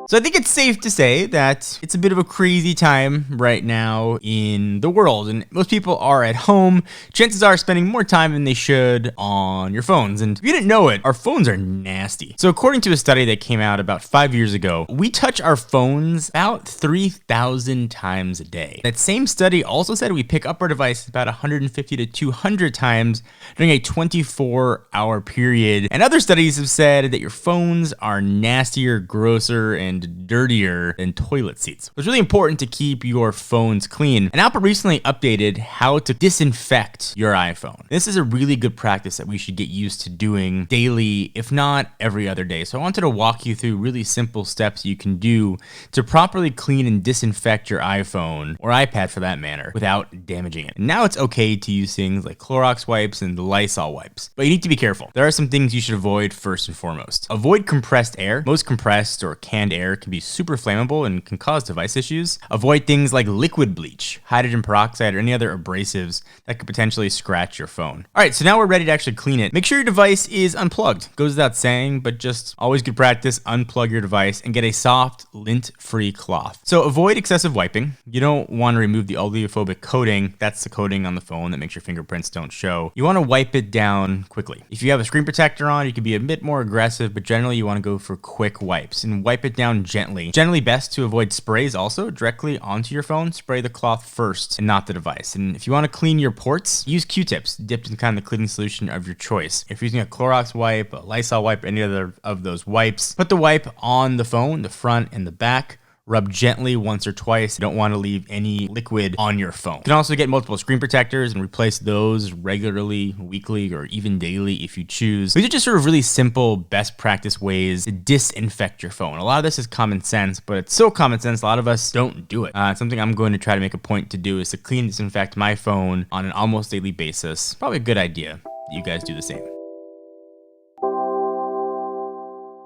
So I think it's safe to say that it's a bit of a crazy time right now in the world, and most people are at home. Chances are spending more time than they should on your phones. And if you didn't know it, our phones are nasty. So according to a study that came out about 5 years ago, we touch our phones about 3,000 times a day. That same study also said we pick up our device about 150 to 200 times during a 24-hour period. And other studies have said that your phones are nastier, grosser, and dirtier than toilet seats. It's really important to keep your phones clean. And Apple recently updated how to disinfect your iPhone. This is a really good practice that we should get used to doing daily, if not every other day. So I wanted to walk you through really simple steps you can do to properly clean and disinfect your iPhone, or iPad for that matter, without damaging it. And now it's okay to use things like Clorox wipes and the Lysol wipes, but you need to be careful. There are some things you should avoid first and foremost. Avoid compressed air. Most compressed or canned air can be super flammable and can cause device issues. Avoid things like liquid bleach, hydrogen peroxide, or any other abrasives that could potentially scratch your phone. All right, so now we're ready to actually clean it. Make sure your device is unplugged. Goes without saying, but just always good practice, unplug your device and get a soft, lint-free cloth. So avoid excessive wiping. You don't want to remove the oleophobic coating. That's the coating on the phone that makes your fingerprints don't show. You want to wipe it down quickly. If you have a screen protector on, you can be a bit more aggressive, but generally you want to go for quick wipes and wipe it down gently. Generally best to avoid sprays also directly onto your phone. Spray the cloth first and not the device. And if you want to clean your ports, use Q-tips dipped in kind of the cleaning solution of your choice. If you're using a Clorox wipe, a Lysol wipe, any other of those wipes, put the wipe on the phone, the front and the back. Rub gently once or twice. You don't want to leave any liquid on your phone. You can also get multiple screen protectors and replace those regularly, weekly, or even daily if you choose. These are just sort of really simple, best practice ways to disinfect your phone. A lot of this is common sense, but it's so common sense, a lot of us don't do it. Something I'm going to try to make a point to do is to clean and disinfect my phone on an almost daily basis. Probably a good idea that you guys do the same.